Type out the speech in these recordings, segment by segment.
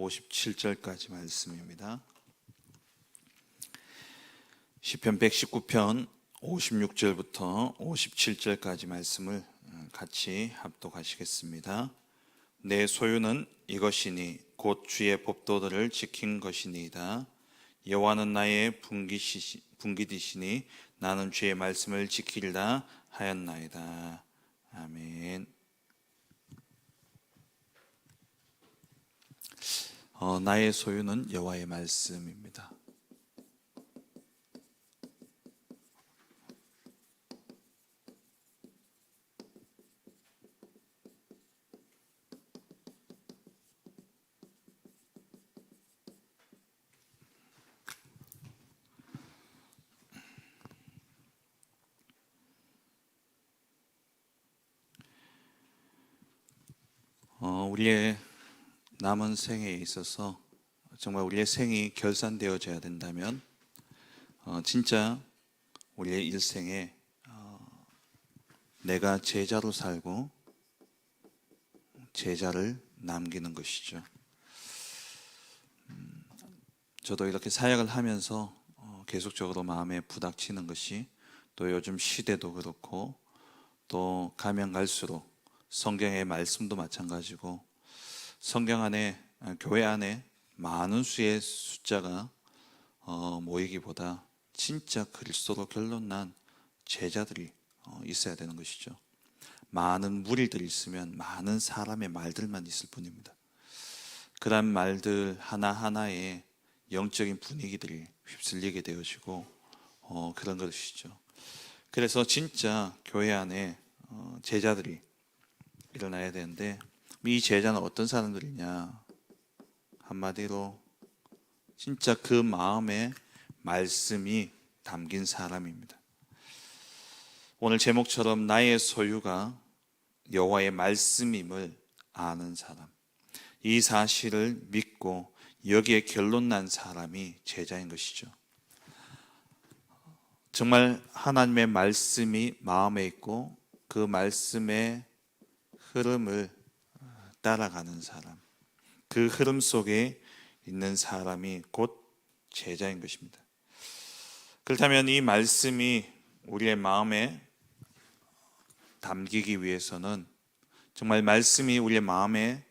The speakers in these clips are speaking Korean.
57절까지 말씀입니다. 시편 119편 56절부터 57절까지 말씀을 같이 합독하시겠습니다. 내 소유는 이것이니 곧 주의 법도들을 지킨 것이니이다. 여호와는 나의 분기디시니 나는 주의 말씀을 지키리라 하였나이다. 아멘. 나의 소유는 여호와의 말씀입니다. 우리의 남은 생에 있어서 정말 우리의 생이 결산되어져야 된다면 진짜 우리의 일생에 내가 제자로 살고 제자를 남기는 것이죠. 저도 이렇게 사역을 하면서 계속적으로 마음에 부닥치는 것이 또 요즘 시대도 그렇고 또 가면 갈수록 성경의 말씀도 마찬가지고 성경 안에 교회 안에 많은 수의 숫자가 모이기보다 진짜 그리스도로 결론난 제자들이 있어야 되는 것이죠. 많은 무리들이 있으면 많은 사람의 말들만 있을 뿐입니다. 그런 말들 하나하나에 영적인 분위기들이 휩쓸리게 되어지고 그런 것이죠. 그래서 진짜 교회 안에 제자들이 일어나야 되는데 이 제자는 어떤 사람들이냐? 한마디로 진짜 그 마음에 말씀이 담긴 사람입니다. 오늘 제목처럼 나의 소유가 여호와의 말씀임을 아는 사람, 이 사실을 믿고 여기에 결론 난 사람이 제자인 것이죠. 정말 하나님의 말씀이 마음에 있고 그 말씀의 흐름을 따라가는 사람, 그 흐름 속에 있는 사람이 곧 제자인 것입니다. 그렇다면 이 말씀이 우리의 마음에 담기기 위해서는, 정말 말씀이 우리의 마음에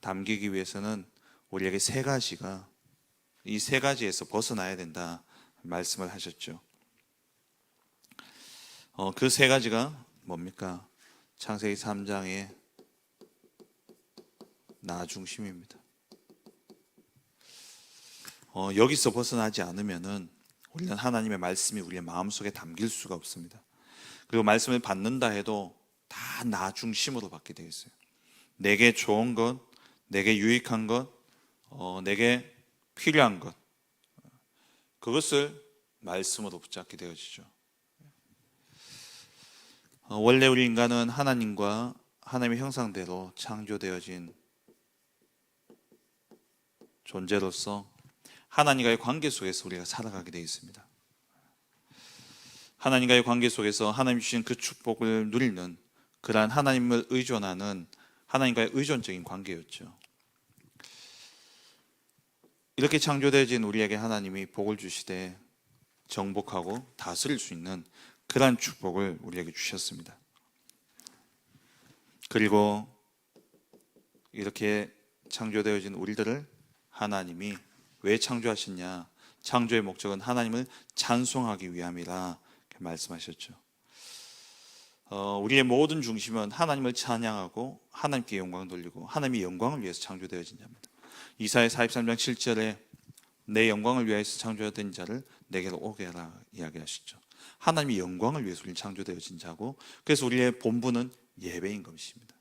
담기기 위해서는 우리에게 이 세 가지에서 벗어나야 된다 말씀을 하셨죠. 그 세 가지가 뭡니까? 창세기 3장의 나 중심입니다. 여기서 벗어나지 않으면은 우리는 하나님의 말씀이 우리의 마음속에 담길 수가 없습니다. 그리고 말씀을 받는다 해도 다 나 중심으로 받게 되어 있어요. 내게 좋은 것, 내게 유익한 것, 내게 필요한 것, 그것을 말씀으로 붙잡게 되어지죠. 원래 우리 인간은 하나님과 하나님의 형상대로 창조되어진 존재로서 하나님과의 관계 속에서 우리가 살아가게 되어 있습니다. 하나님과의 관계 속에서 하나님 주신 그 축복을 누리는 그러한 하나님을 의존하는 하나님과의 의존적인 관계였죠. 이렇게 창조되어진 우리에게 하나님이 복을 주시되 정복하고 다스릴 수 있는 그러한 축복을 우리에게 주셨습니다. 그리고 이렇게 창조되어진 우리들을 하나님이 왜 창조하셨냐? 창조의 목적은 하나님을 찬송하기 위함이라 말씀하셨죠. 우리의 모든 중심은 하나님을 찬양하고 하나님께 영광 돌리고 하나님의 영광을 위해서 창조되어진 자입니다. 이사야 43장 7절에 내 영광을 위하여서 창조된 자를 내게로 오게 하라 이야기하시죠. 하나님의 영광을 위해서 우리는 창조되어진 자고, 그래서 우리의 본분은 예배인 것입니다.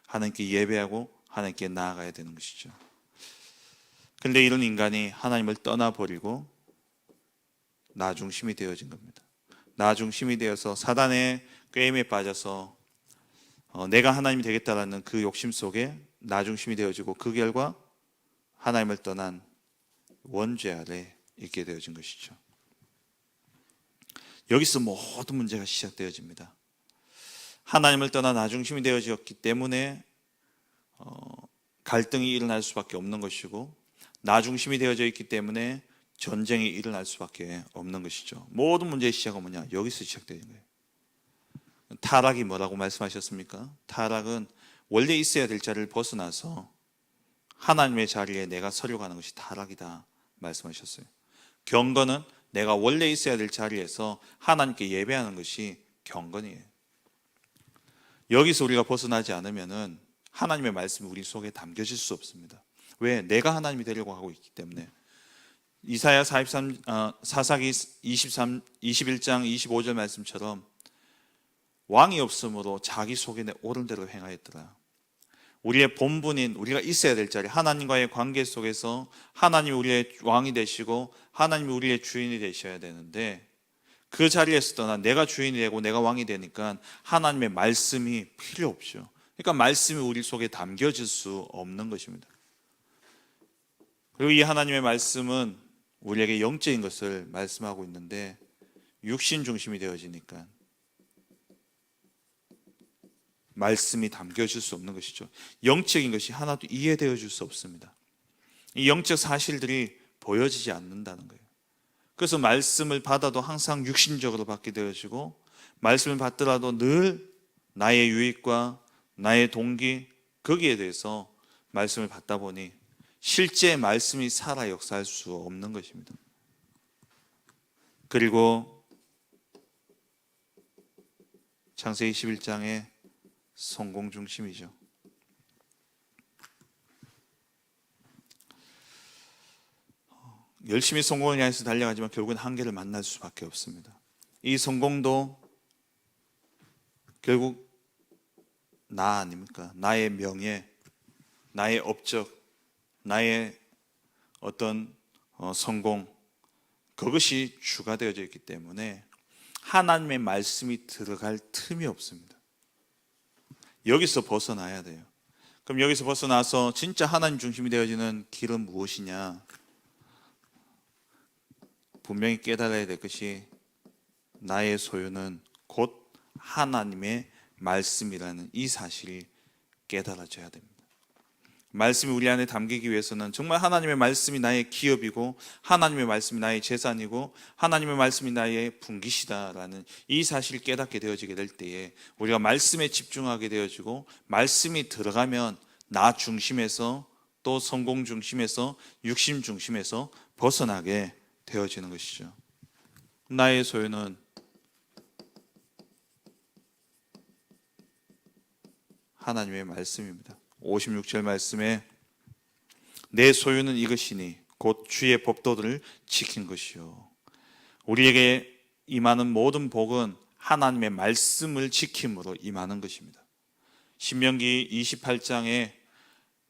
하나님께 예배하고 하나님께 나아가야 되는 것이죠. 그런데 이런 인간이 하나님을 떠나버리고 나 중심이 되어진 겁니다. 나 중심이 되어서 사단의 꾀임에 빠져서 내가 하나님이 되겠다라는 그 욕심 속에 나 중심이 되어지고 그 결과 하나님을 떠난 원죄 아래 있게 되어진 것이죠. 여기서 모든 문제가 시작되어집니다. 하나님을 떠나 나 중심이 되어졌기 때문에 갈등이 일어날 수밖에 없는 것이고, 나 중심이 되어져 있기 때문에 전쟁이 일어날 수밖에 없는 것이죠. 모든 문제의 시작은 뭐냐? 여기서 시작되는 거예요. 타락이 뭐라고 말씀하셨습니까? 타락은 원래 있어야 될 자리를 벗어나서 하나님의 자리에 내가 서려고 하는 것이 타락이다 말씀하셨어요. 경건은 내가 원래 있어야 될 자리에서 하나님께 예배하는 것이 경건이에요. 여기서 우리가 벗어나지 않으면은 하나님의 말씀이 우리 속에 담겨질 수 없습니다. 왜? 내가 하나님이 되려고 하고 있기 때문에. 이사야 4사기 21장 25절 말씀처럼 왕이 없으므로 자기 속에 옳은 대로 행하였더라. 우리의 본분인 우리가 있어야 될 자리, 하나님과의 관계 속에서 하나님이 우리의 왕이 되시고 하나님이 우리의 주인이 되셔야 되는데, 그 자리에서 떠나 내가 주인이 되고 내가 왕이 되니까 하나님의 말씀이 필요 없죠. 그러니까 말씀이 우리 속에 담겨질 수 없는 것입니다. 그리고 이 하나님의 말씀은 우리에게 영적인 것을 말씀하고 있는데 육신 중심이 되어지니까 말씀이 담겨질 수 없는 것이죠. 영적인 것이 하나도 이해되어질 수 없습니다. 이 영적 사실들이 보여지지 않는다는 거예요. 그래서 말씀을 받아도 항상 육신적으로 받게 되어지고, 말씀을 받더라도 늘 나의 유익과 나의 동기, 거기에 대해서 말씀을 받다 보니 실제 말씀이 살아 역사할 수 없는 것입니다. 그리고 창세기 21장의 성공 중심이죠. 열심히 성공을 향해서 달려가지만 결국은 한계를 만날 수밖에 없습니다. 이 성공도 결국 나 아닙니까? 나의 명예, 나의 업적, 나의 어떤 성공, 그것이 주가 되어져 있기 때문에 하나님의 말씀이 들어갈 틈이 없습니다. 여기서 벗어나야 돼요. 그럼 여기서 벗어나서 진짜 하나님 중심이 되어지는 길은 무엇이냐? 분명히 깨달아야 될 것이 나의 소유는 곧 하나님의 말씀이라는 이 사실이 깨달아져야 됩니다. 말씀이 우리 안에 담기기 위해서는 정말 하나님의 말씀이 나의 기업이고 하나님의 말씀이 나의 재산이고 하나님의 말씀이 나의 분깃이다라는 이 사실을 깨닫게 되어지게 될 때에 우리가 말씀에 집중하게 되어지고, 말씀이 들어가면 나 중심에서 또 성공 중심에서 육심 중심에서 벗어나게 되어지는 것이죠. 나의 소유는 하나님의 말씀입니다. 56절 말씀에 내 소유는 이것이니 곧 주의 법도들을 지킨 것이요. 우리에게 임하는 모든 복은 하나님의 말씀을 지킴으로 임하는 것입니다. 신명기 28장에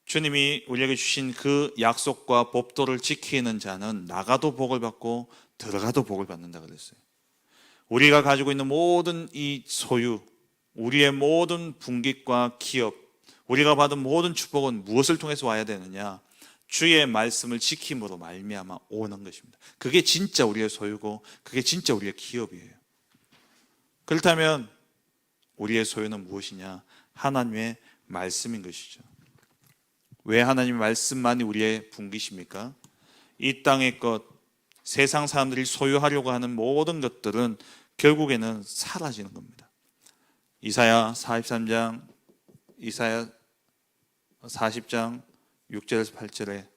주님이 우리에게 주신 그 약속과 법도를 지키는 자는 나가도 복을 받고 들어가도 복을 받는다 그랬어요. 우리가 가지고 있는 모든 이 소유, 우리의 모든 분깃과 기업, 우리가 받은 모든 축복은 무엇을 통해서 와야 되느냐? 주의 말씀을 지킴으로 말미암아 오는 것입니다. 그게 진짜 우리의 소유고 그게 진짜 우리의 기업이에요. 그렇다면 우리의 소유는 무엇이냐? 하나님의 말씀인 것이죠. 왜 하나님의 말씀만이 우리의 분깃입니까? 이 땅의 것, 세상 사람들이 소유하려고 하는 모든 것들은 결국에는 사라지는 겁니다. 이사야 40장 6절에서 8절에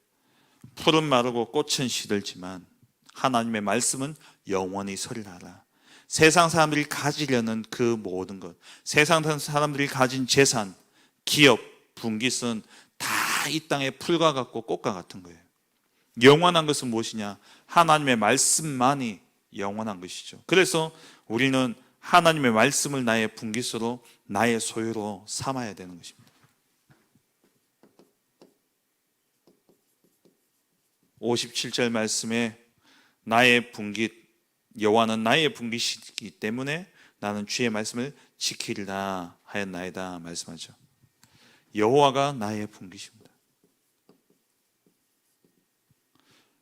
풀은 마르고 꽃은 시들지만 하나님의 말씀은 영원히 서리라라. 세상 사람들이 가지려는 그 모든 것, 세상 사람들이 가진 재산, 기업, 분깃은 다 이 땅의 풀과 같고 꽃과 같은 거예요. 영원한 것은 무엇이냐? 하나님의 말씀만이 영원한 것이죠. 그래서 우리는 하나님의 말씀을 나의 분깃으로, 나의 소유로 삼아야 되는 것입니다. 57절 말씀에 나의 분깃, 여호와는 나의 분깃이기 때문에 나는 주의 말씀을 지키리라 하였나이다 말씀하죠. 여호와가 나의 분깃입니다.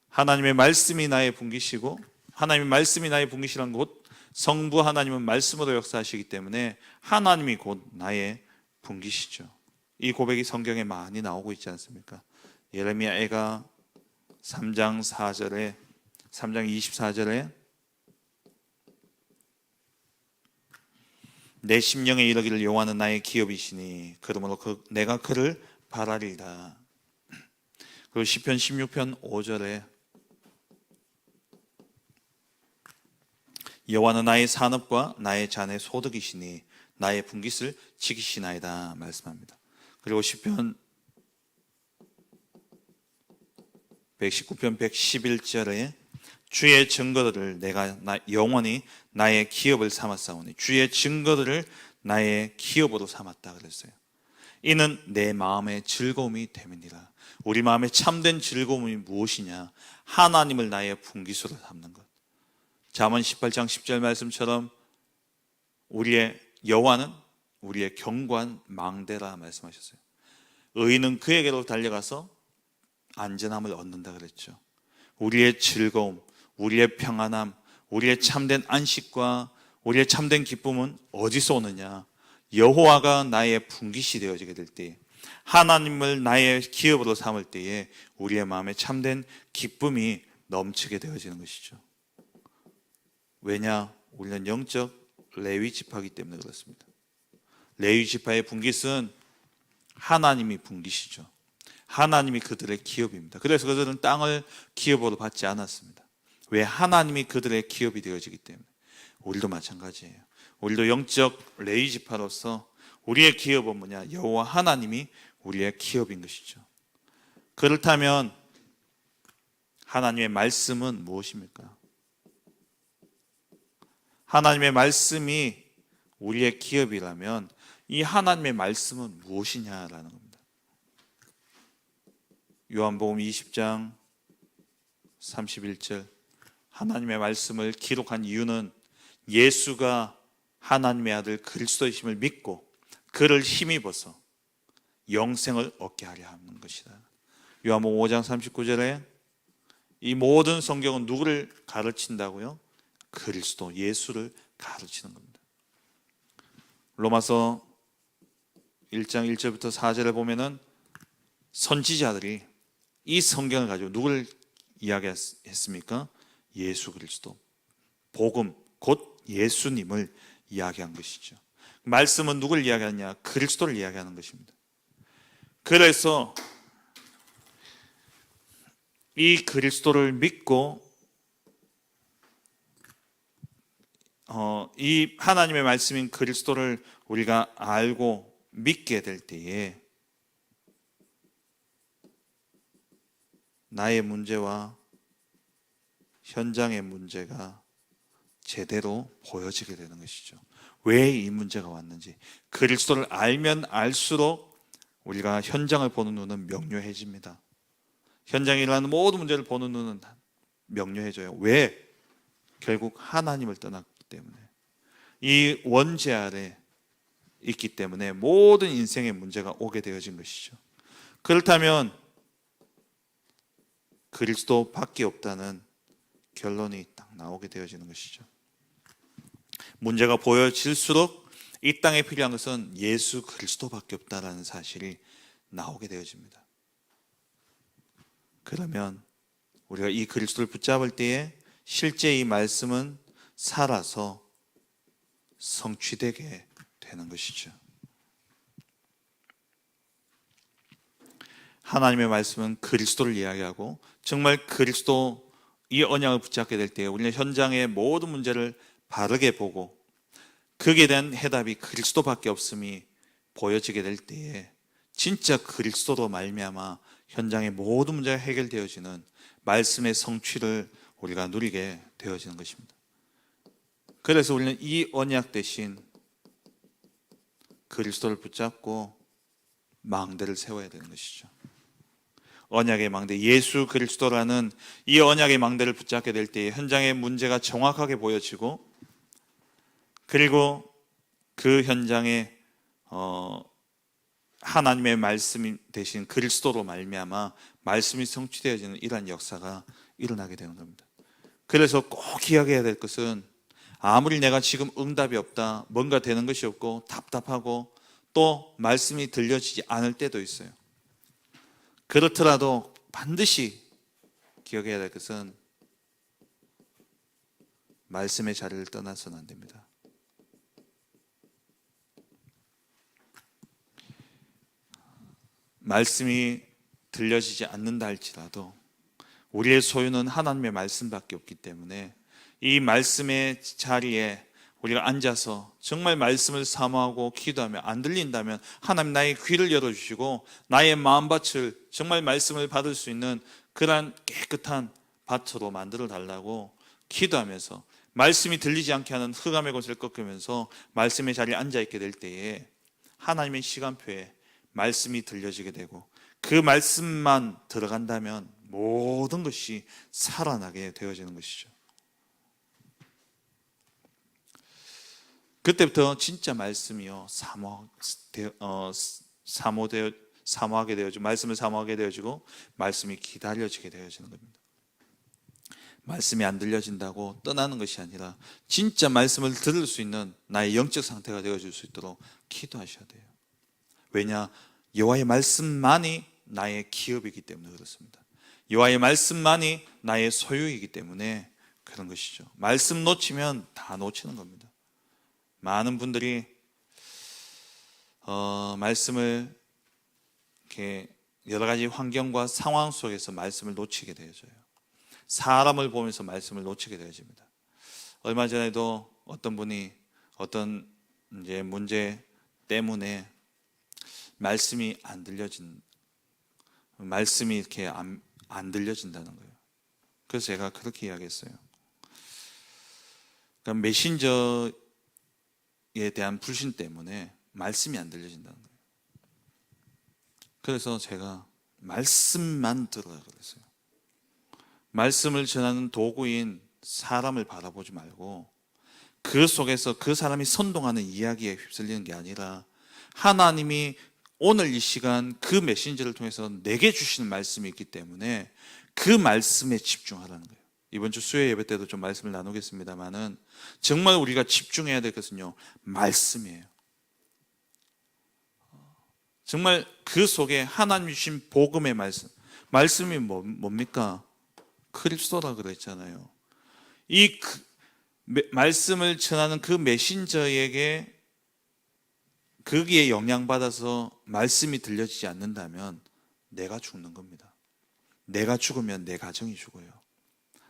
하나님의 말씀이 나의 분깃이고, 하나님의 말씀이 나의 분깃이란 곧 성부 하나님은 말씀으로 역사하시기 때문에 하나님이 곧 나의 분깃이죠. 이 고백이 성경에 많이 나오고 있지 않습니까? 예레미야 애가 3장 24절에 내 심령에 이르기를 여호와는 나의 기업이시니 그러므로 내가 그를 바라리라. 그리고 시편 16편 5절에 여호와는 나의 산업과 나의 잔의 소득이시니 나의 분깃을 지키시나이다 말씀합니다. 그리고 시편 119편 111절에 주의 증거들을 내가 영원히 나의 기업을 삼았사오니 주의 증거들을 나의 기업으로 삼았다 그랬어요. 이는 내 마음의 즐거움이 됨이니라. 우리 마음의 참된 즐거움이 무엇이냐? 하나님을 나의 분깃으로 삼는 것. 잠언 18장 10절 말씀처럼 우리의 여호와는 우리의 경관 망대라 말씀하셨어요. 의인은 그에게로 달려가서 안전함을 얻는다 그랬죠. 우리의 즐거움, 우리의 평안함, 우리의 참된 안식과 우리의 참된 기쁨은 어디서 오느냐? 여호와가 나의 분깃이 되어지게 될 때, 하나님을 나의 기업으로 삼을 때에 우리의 마음에 참된 기쁨이 넘치게 되어지는 것이죠. 왜냐? 우리는 영적 레위 지파이기 때문에 그렇습니다. 레위 지파의 분깃은 하나님이 분깃이죠. 하나님이 그들의 기업입니다. 그래서 그들은 땅을 기업으로 받지 않았습니다. 왜? 하나님이 그들의 기업이 되어지기 때문에. 우리도 마찬가지예요. 우리도 영적 레위 지파로서 우리의 기업은 뭐냐? 여호와 하나님이 우리의 기업인 것이죠. 그렇다면 하나님의 말씀은 무엇입니까? 하나님의 말씀이 우리의 기업이라면 이 하나님의 말씀은 무엇이냐라는 겁니다. 요한복음 20장 31절 하나님의 말씀을 기록한 이유는 예수가 하나님의 아들 그리스도이심을 믿고 그를 힘입어서 영생을 얻게 하려 하는 것이다. 요한복음 5장 39절에 이 모든 성경은 누구를 가르친다고요? 그리스도 예수를 가르치는 겁니다. 로마서 1장 1절부터 4절을 보면은 선지자들이 이 성경을 가지고 누구를 이야기했습니까? 예수 그리스도, 복음, 곧 예수님을 이야기한 것이죠. 말씀은 누구를 이야기하느냐? 그리스도를 이야기하는 것입니다. 그래서 이 그리스도를 믿고 이 하나님의 말씀인 그리스도를 우리가 알고 믿게 될 때에 나의 문제와 현장의 문제가 제대로 보여지게 되는 것이죠. 왜 이 문제가 왔는지 그리스도를 알면 알수록 우리가 현장을 보는 눈은 명료해집니다. 현장에 일어나는 모든 문제를 보는 눈은 명료해져요. 왜? 결국 하나님을 떠났기 때문에 이 원죄 아래 있기 때문에 모든 인생의 문제가 오게 되어진 것이죠. 그렇다면 그리스도밖에 없다는 결론이 딱 나오게 되어지는 것이죠. 문제가 보여질수록 이 땅에 필요한 것은 예수 그리스도밖에 없다라는 사실이 나오게 되어집니다. 그러면 우리가 이 그리스도를 붙잡을 때에 실제 이 말씀은 살아서 성취되게 되는 것이죠. 하나님의 말씀은 그리스도를 이야기하고 정말 그리스도 이 언약을 붙잡게 될 때 우리는 현장의 모든 문제를 바르게 보고 거기에 대한 해답이 그리스도밖에 없음이 보여지게 될 때에 진짜 그리스도로 말미암아 현장의 모든 문제가 해결되어지는 말씀의 성취를 우리가 누리게 되어지는 것입니다. 그래서 우리는 이 언약 대신 그리스도를 붙잡고 망대를 세워야 되는 것이죠. 언약의 망대, 예수 그리스도라는 이 언약의 망대를 붙잡게 될 때 현장의 문제가 정확하게 보여지고 그리고 그 현장에 하나님의 말씀 대신 그리스도로 말미암아 말씀이 성취되어지는 이러한 역사가 일어나게 되는 겁니다. 그래서 꼭 기억해야 될 것은 아무리 내가 지금 응답이 없다, 뭔가 되는 것이 없고 답답하고 또 말씀이 들려지지 않을 때도 있어요. 그렇더라도 반드시 기억해야 될 것은 말씀의 자리를 떠나서는 안 됩니다. 말씀이 들려지지 않는다 할지라도 우리의 소유는 하나님의 말씀밖에 없기 때문에 이 말씀의 자리에 우리가 앉아서 정말 말씀을 사모하고 기도하며 안 들린다면 하나님 나의 귀를 열어주시고 나의 마음밭을 정말 말씀을 받을 수 있는 그러한 깨끗한 밭으로 만들어 달라고 기도하면서 말씀이 들리지 않게 하는 흑암의 곳을 꺾으면서 말씀의 자리에 앉아있게 될 때에 하나님의 시간표에 말씀이 들려지게 되고 그 말씀만 들어간다면 모든 것이 살아나게 되어지는 것이죠. 그때부터 진짜 말씀이요 사모하게 되어지고 말씀을 사모하게 되어지고 말씀이 기다려지게 되어지는 겁니다. 말씀이 안 들려진다고 떠나는 것이 아니라 진짜 말씀을 들을 수 있는 나의 영적 상태가 되어질 수 있도록 기도하셔야 돼요. 왜냐? 여호와의 말씀만이 나의 기업이기 때문에 그렇습니다. 여호와의 말씀만이 나의 소유이기 때문에 그런 것이죠. 말씀 놓치면 다 놓치는 겁니다. 많은 분들이 말씀을 이렇게 여러 가지 환경과 상황 속에서 말씀을 놓치게 되어져요. 사람을 보면서 말씀을 놓치게 되어집니다. 얼마 전에도 어떤 분이 어떤 이제 문제 때문에 말씀이 이렇게 안 들려진다는 거예요. 그래서 제가 그렇게 이야기했어요. 그러니까 메신저에 대한 불신 때문에 말씀이 안 들려진다는 거예요. 그래서 제가 말씀만 들으라 그랬어요. 말씀을 전하는 도구인 사람을 바라보지 말고 그 속에서 그 사람이 선동하는 이야기에 휩쓸리는 게 아니라 하나님이 오늘 이 시간 그 메신저를 통해서 내게 주시는 말씀이 있기 때문에 그 말씀에 집중하라는 거예요. 이번 주 수요 예배 때도 좀 말씀을 나누겠습니다만은 정말 우리가 집중해야 될 것은요, 말씀이에요. 정말 그 속에 하나님 주신 복음의 말씀이 뭡니까? 그리스도라 그랬잖아요. 이 말씀을 전하는 그 메신저에게 거기에 영향받아서 말씀이 들려지지 않는다면 내가 죽는 겁니다. 내가 죽으면 내 가정이 죽어요.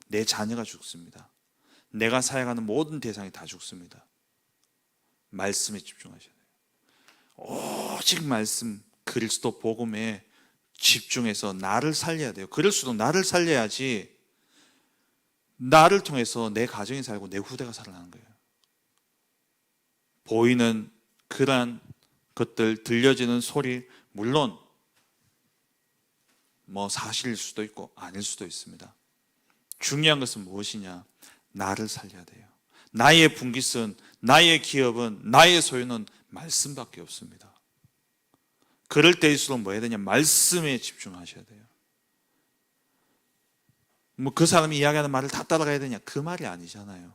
내 자녀가 죽습니다. 내가 사역하는 모든 대상이 다 죽습니다. 말씀에 집중하셔야 돼요. 오직 말씀, 그리스도 복음에 집중해서 나를 살려야 돼요. 그럴수록 나를 살려야지 나를 통해서 내 가정이 살고 내 후대가 살아나는 거예요. 보이는 그러한 것들, 들려지는 소리, 물론 사실일 수도 있고 아닐 수도 있습니다. 중요한 것은 무엇이냐? 나를 살려야 돼요. 나의 분깃은, 나의 기업은, 나의 소유는 말씀밖에 없습니다. 그럴 때일수록 뭐 해야 되냐? 말씀에 집중하셔야 돼요. 그 사람이 이야기하는 말을 다 따라가야 되냐? 그 말이 아니잖아요.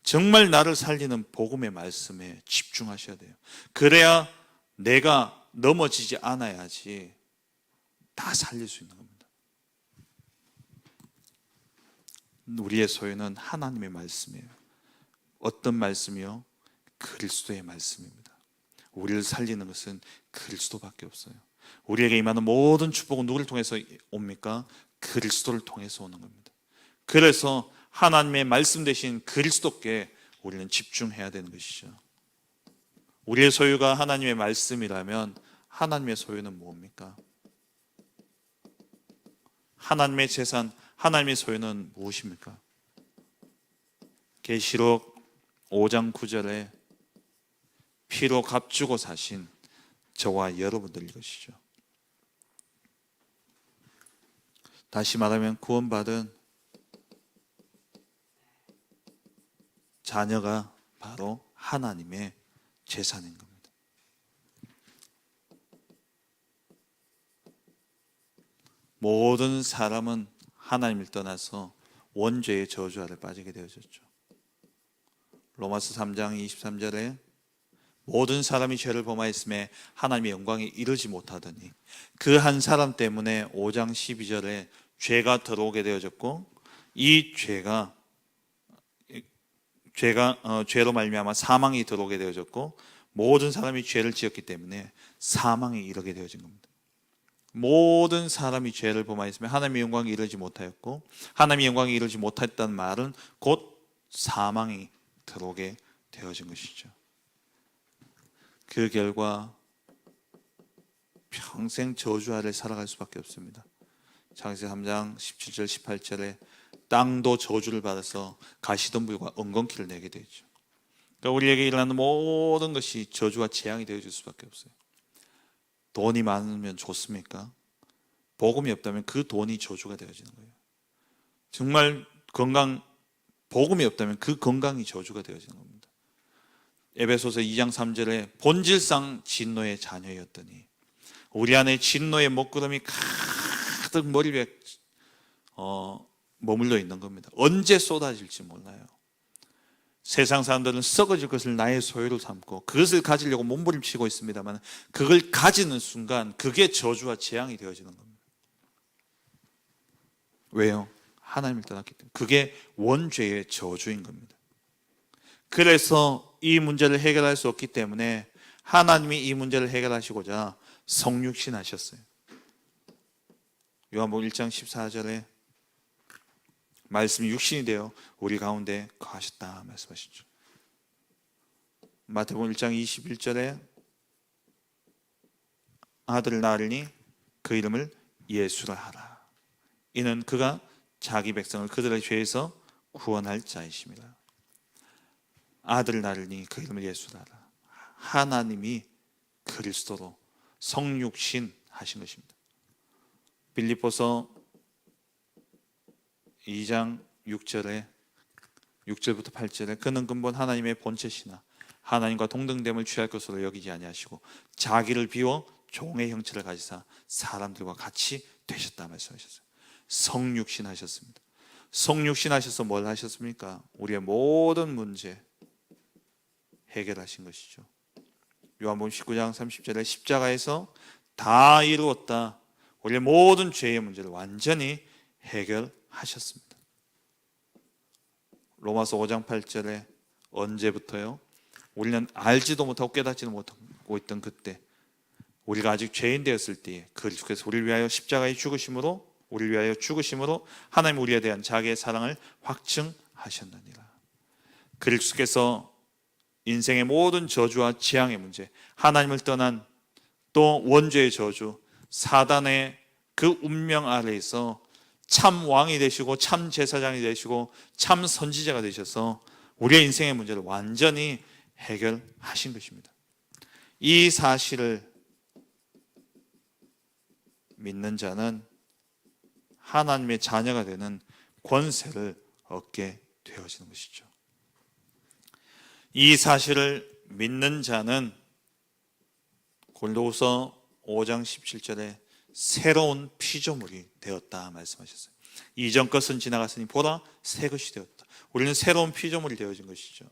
정말 나를 살리는 복음의 말씀에 집중하셔야 돼요. 그래야 내가 넘어지지 않아야지 다 살릴 수 있는 겁니다. 우리의 소유는 하나님의 말씀이에요. 어떤 말씀이요? 그리스도의 말씀입니다. 우리를 살리는 것은 그리스도밖에 없어요. 우리에게 임하는 모든 축복은 누구를 통해서 옵니까? 그리스도를 통해서 오는 겁니다. 그래서 하나님의 말씀 대신 그리스도께 우리는 집중해야 되는 것이죠. 우리의 소유가 하나님의 말씀이라면 하나님의 소유는 뭡니까? 하나님의 재산, 하나님의 소유는 무엇입니까? 계시록 5장 9절에 피로 값주고 사신 저와 여러분들일 것이죠. 다시 말하면 구원받은 자녀가 바로 하나님의 재산인 겁니다. 모든 사람은 하나님을 떠나서 원죄의 저주 아래 빠지게 되어졌죠. 로마서 3장 23절에 모든 사람이 죄를 범하였음에 하나님의 영광에 이르지 못하더니 그 한 사람 때문에 5장 12절에 죄가 들어오게 되어졌고, 이 죄로 말미암아 사망이 들어오게 되어졌고, 모든 사람이 죄를 지었기 때문에 사망에 이르게 되어진 겁니다. 모든 사람이 죄를 범하였으며 하나님의 영광에 이르지 못하였고, 하나님의 영광에 이르지 못했다는 말은 곧 사망이 들어오게 되어진 것이죠. 그 결과 평생 저주 아래 살아갈 수밖에 없습니다. 창세기 3장 17절 18절에 땅도 저주를 받아서 가시덤불과 엉겅퀴를 내게 되죠. 그러니까 우리에게 일어나는 모든 것이 저주와 재앙이 되어질 수밖에 없어요. 돈이 많으면 좋습니까? 복음이 없다면 그 돈이 저주가 되어지는 거예요. 정말 복음이 없다면 그 건강이 저주가 되어지는 겁니다. 에베소서 2장 3절에 본질상 진노의 자녀였더니 우리 안에 진노의 먹구름이 가득 머리 위에 머물러 있는 겁니다. 언제 쏟아질지 몰라요. 세상 사람들은 썩어질 것을 나의 소유로 삼고 그것을 가지려고 몸부림치고 있습니다만, 그걸 가지는 순간 그게 저주와 재앙이 되어지는 겁니다. 왜요? 하나님을 떠났기 때문에. 그게 원죄의 저주인 겁니다. 그래서 이 문제를 해결할 수 없기 때문에 하나님이 이 문제를 해결하시고자 성육신 하셨어요. 요한복음 1장 14절에 말씀이 육신이 되어 우리 가운데 거하셨다 말씀하시죠. 마태복음 1장 21절에 아들을 낳으리니 그 이름을 예수라 하라. 이는 그가 자기 백성을 그들의 죄에서 구원할 자이십니다. 아들을 낳으리니 그 이름을 예수라 하라. 하나님이 그리스도로 성육신 하신 것입니다. 빌립보서 2장 6절부터 8절에 그는 근본 하나님의 본체시나 하나님과 동등됨을 취할 것으로 여기지 아니하시고 자기를 비워 종의 형체를 가지사 사람들과 같이 되셨다 말씀하셨어요. 성육신 하셨습니다. 성육신 하셔서 뭘 하셨습니까? 우리의 모든 문제 해결하신 것이죠. 요한복음 19장 30절에 십자가에서 다 이루었다. 우리의 모든 죄의 문제를 완전히 해결하셨습니다. 로마서 5장 8절에 언제부터요? 우리는 알지도 못하고 깨닫지도 못하고 있던 그때, 우리가 아직 죄인 되었을 때에 그리스도께서 우리를 위하여 십자가에 죽으심으로, 우리를 위하여 죽으심으로 하나님 우리에 대한 자기의 사랑을 확증하셨느니라. 그리스도께서 인생의 모든 저주와 재앙의 문제, 하나님을 떠난 또 원죄의 저주, 사단의 그 운명 아래에서 참 왕이 되시고 참 제사장이 되시고 참 선지자가 되셔서 우리의 인생의 문제를 완전히 해결하신 것입니다. 이 사실을 믿는 자는 하나님의 자녀가 되는 권세를 얻게 되어지는 것이죠. 이 사실을 믿는 자는 골로새 5장 17절에 새로운 피조물이 되었다 말씀하셨어요. 이전 것은 지나갔으니 보라 새 것이 되었다. 우리는 새로운 피조물이 되어진 것이죠.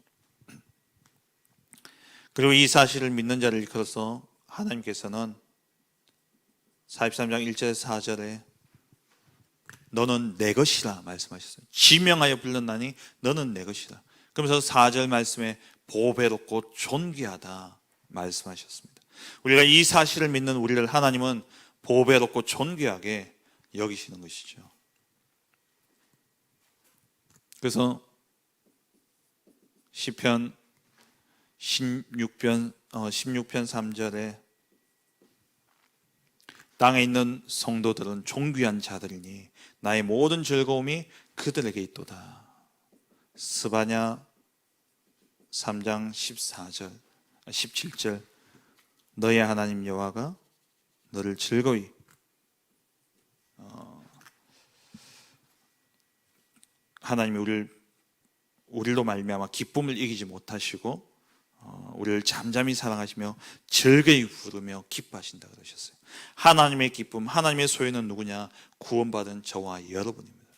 그리고 이 사실을 믿는 자를 일컬어서 하나님께서는 43장 1절에서 4절에 너는 내 것이라 말씀하셨어요. 지명하여 불렀나니 너는 내 것이라. 그러면서 4절 말씀에 보배롭고 존귀하다 말씀하셨습니다. 우리가 이 사실을 믿는 우리를 하나님은 보배롭고 존귀하게 여기시는 것이죠. 그래서 시편 16편 3절에 땅에 있는 성도들은 존귀한 자들이니 나의 모든 즐거움이 그들에게 있도다. 스바냐 3장 17절 너의 하나님 여호와가 너를 즐거이 하나님이 우리로 말미암아 기쁨을 이기지 못하시고 우리를 잠잠히 사랑하시며 즐거이 부르며 기뻐하신다 그러셨어요. 하나님의 기쁨, 하나님의 소유는 누구냐? 구원받은 저와 여러분입니다.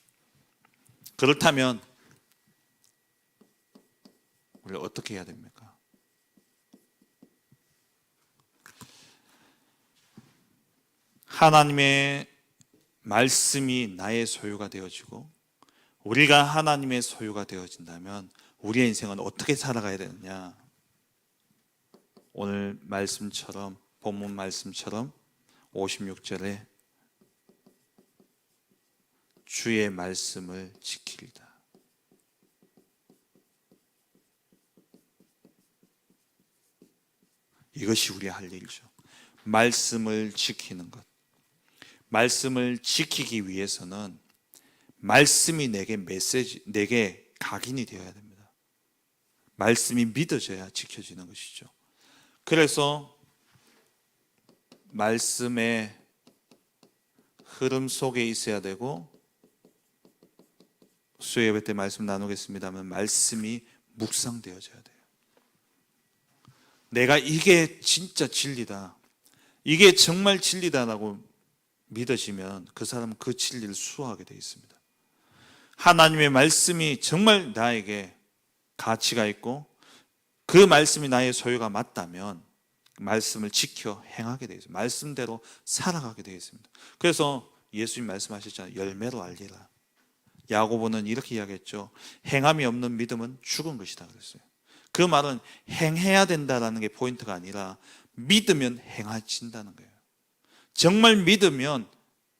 그렇다면 우리 어떻게 해야 됩니까? 하나님의 말씀이 나의 소유가 되어지고 우리가 하나님의 소유가 되어진다면 우리의 인생은 어떻게 살아가야 되느냐? 오늘 말씀처럼, 본문 말씀처럼 56절에 주의 말씀을 지키리다. 이것이 우리의 할 일이죠. 말씀을 지키는 것. 말씀을 지키기 위해서는 말씀이 내게 각인이 되어야 됩니다. 말씀이 믿어져야 지켜지는 것이죠. 그래서 말씀의 흐름 속에 있어야 되고, 수요예배 때 말씀 나누겠습니다만 말씀이 묵상되어져야 돼요. 내가 이게 진짜 진리다, 이게 정말 진리다라고 믿어지면 그 사람은 그 진리를 수호하게 되어 있습니다. 하나님의 말씀이 정말 나에게 가치가 있고 그 말씀이 나의 소유가 맞다면 말씀을 지켜 행하게 되어 있습니다. 말씀대로 살아가게 되어 있습니다. 그래서 예수님 말씀하셨잖아요. 열매로 알리라. 야고보는 이렇게 이야기했죠. 행함이 없는 믿음은 죽은 것이다 그랬어요. 그 말은 행해야 된다는 게 포인트가 아니라 믿으면 행해진다는 거예요. 정말 믿으면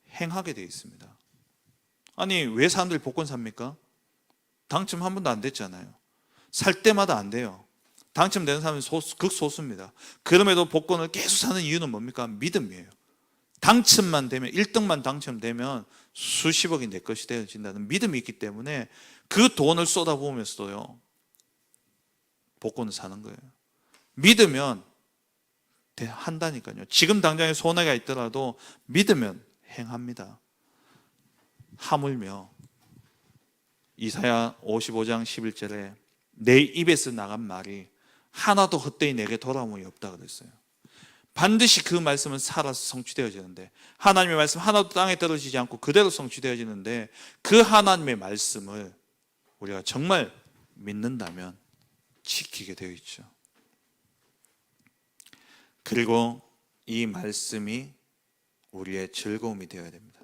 행하게 되어 있습니다. 아니, 왜 사람들이 복권 삽니까? 당첨 한 번도 안 됐잖아요. 살 때마다 안 돼요. 당첨되는 사람은 극소수입니다. 그럼에도 복권을 계속 사는 이유는 뭡니까? 믿음이에요. 당첨만 되면, 1등만 당첨되면 수십억이 내 것이 되어진다는 믿음이 있기 때문에 그 돈을 쏟아부으면서도요, 복권을 사는 거예요. 믿으면 한다니까요. 지금 당장에 손해가 있더라도 믿으면 행합니다. 하물며 이사야 55장 11절에 내 입에서 나간 말이 하나도 헛되이 내게 돌아옴이 없다 그랬어요. 반드시 그 말씀은 살아서 성취되어지는데, 하나님의 말씀 하나도 땅에 떨어지지 않고 그대로 성취되어지는데, 그 하나님의 말씀을 우리가 정말 믿는다면 지키게 되어 있죠. 그리고 이 말씀이 우리의 즐거움이 되어야 됩니다.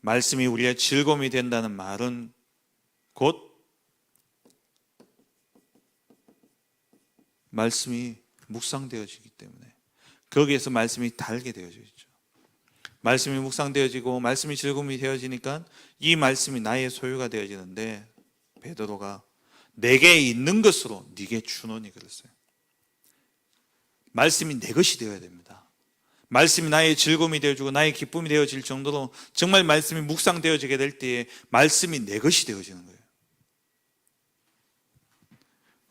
말씀이 우리의 즐거움이 된다는 말은 곧 말씀이 묵상되어지기 때문에 거기에서 말씀이 달게 되어져 있죠. 말씀이 묵상되어지고 말씀이 즐거움이 되어지니까 이 말씀이 나의 소유가 되어지는데, 베드로가 내게 있는 것으로 네게 주노니 그랬어요. 말씀이 내 것이 되어야 됩니다. 말씀이 나의 즐거움이 되어지고 나의 기쁨이 되어질 정도로 정말 말씀이 묵상되어지게 될 때에 말씀이 내 것이 되어지는 거예요.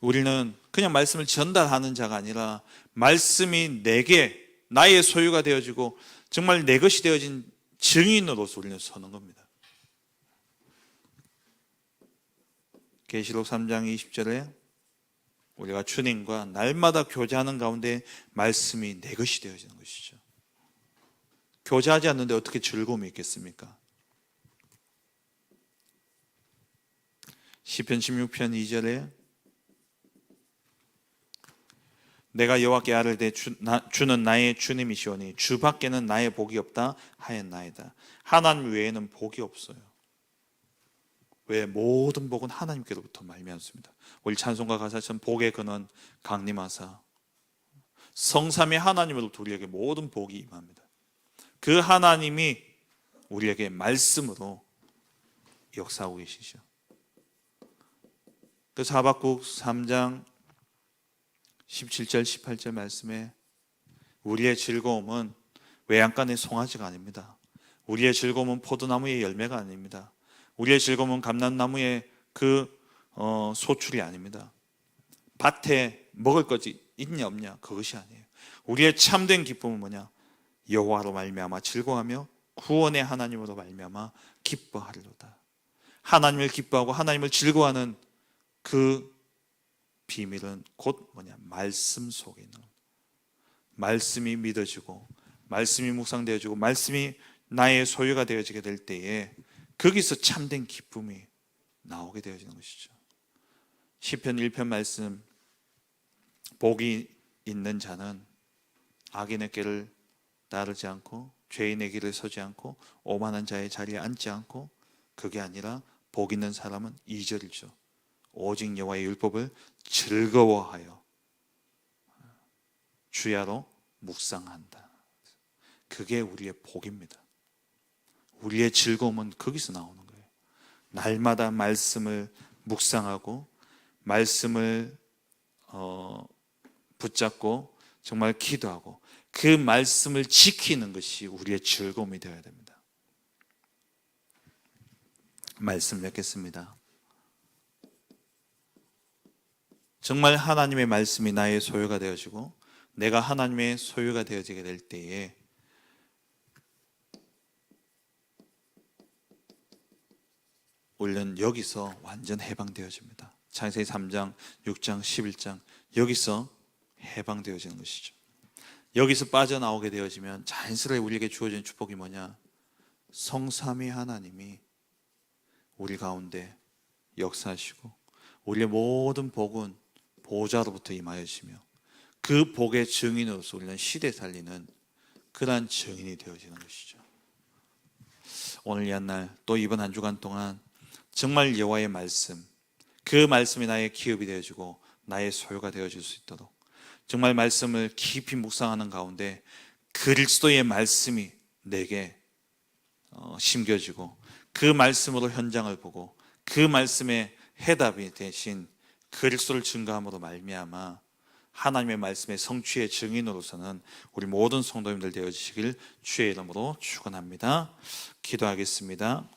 우리는 그냥 말씀을 전달하는 자가 아니라 말씀이 내게, 나의 소유가 되어지고 정말 내 것이 되어진 증인으로서 우리는 서는 겁니다. 계시록 3장 20절에 우리가 주님과 날마다 교제하는 가운데 말씀이 내 것이 되어지는 것이죠. 교제하지 않는데 어떻게 즐거움이 있겠습니까? 시편 16편 2절에 내가 여호와께 아뢰되 주는 나의 주님이시오니 주 밖에는 나의 복이 없다 하였나이다. 하나님 외에는 복이 없어요. 왜? 모든 복은 하나님께로부터 말미암습니다. 우리 찬송가 가사처럼 복의 근원 강림하사, 성삼위 하나님으로부터 우리에게 모든 복이 임합니다. 그 하나님이 우리에게 말씀으로 역사하고 계시죠. 그래서 하박국 3장 17절 18절 말씀에 우리의 즐거움은 외양간의 송아지가 아닙니다. 우리의 즐거움은 포도나무의 열매가 아닙니다. 우리의 즐거움은 감람나무의 소출이 아닙니다. 밭에 먹을 것이 있냐 없냐 그것이 아니에요. 우리의 참된 기쁨은 뭐냐? 여호와로 말미암아 즐거워하며 구원의 하나님으로 말미암아 기뻐하리로다. 하나님을 기뻐하고 하나님을 즐거워하는 그 비밀은 곧 뭐냐? 말씀 속에 있는 겁니다. 말씀이 믿어지고 말씀이 묵상되어지고 말씀이 나의 소유가 되어지게 될 때에 거기서 참된 기쁨이 나오게 되어지는 것이죠. 시편 1편 말씀, 복이 있는 자는 악인의 길을 따르지 않고 죄인의 길을 서지 않고 오만한 자의 자리에 앉지 않고, 그게 아니라 복 있는 사람은 2절이죠. 오직 여호와의 율법을 즐거워하여 주야로 묵상한다. 그게 우리의 복입니다. 우리의 즐거움은 거기서 나오는 거예요. 날마다 말씀을 묵상하고 말씀을 붙잡고 정말 기도하고 그 말씀을 지키는 것이 우리의 즐거움이 되어야 됩니다. 말씀 맺겠습니다. 정말 하나님의 말씀이 나의 소유가 되어지고 내가 하나님의 소유가 되어지게 될 때에 우리는 여기서 완전 해방되어집니다. 창세기 3장, 6장, 11장 여기서 해방되어지는 것이죠. 여기서 빠져나오게 되어지면 자연스레 우리에게 주어진 축복이 뭐냐? 성삼위 하나님이 우리 가운데 역사하시고 우리의 모든 복은 보좌로부터 임하여지며 그 복의 증인으로서 우리는 시대 살리는 그러한 증인이 되어지는 것이죠. 오늘 이 한 날 또 이번 한 주간 동안 정말 여호와의 말씀, 그 말씀이 나의 기업이 되어지고 나의 소유가 되어질 수 있도록 정말 말씀을 깊이 묵상하는 가운데 그리스도의 말씀이 내게 심겨지고 그 말씀으로 현장을 보고 그 말씀의 해답이 대신 그리스도를 증거함으로 말미암아 하나님의 말씀의 성취의 증인으로서는 우리 모든 성도님들 되어지시길 주의 이름으로 축원합니다. 기도하겠습니다.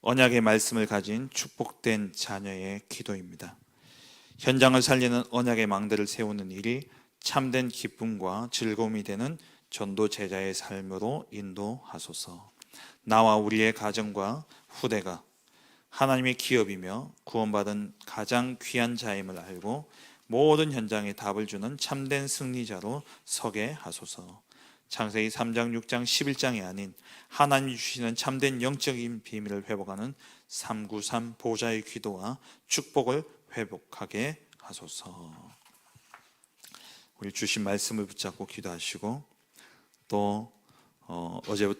언약의 말씀을 가진 축복된 자녀의 기도입니다. 현장을 살리는 언약의 망대를 세우는 일이 참된 기쁨과 즐거움이 되는 전도 제자의 삶으로 인도하소서. 나와 우리의 가정과 후대가 하나님의 기업이며 구원받은 가장 귀한 자임을 알고 모든 현장에 답을 주는 참된 승리자로 서게 하소서. 창세기 3장, 6장, 11장이 아닌 하나님이 주시는 참된 영적인 비밀을 회복하는 393 보좌의 기도와 축복을 회복하게 하소서. 우리 주신 말씀을 붙잡고 기도하시고 또 어제부터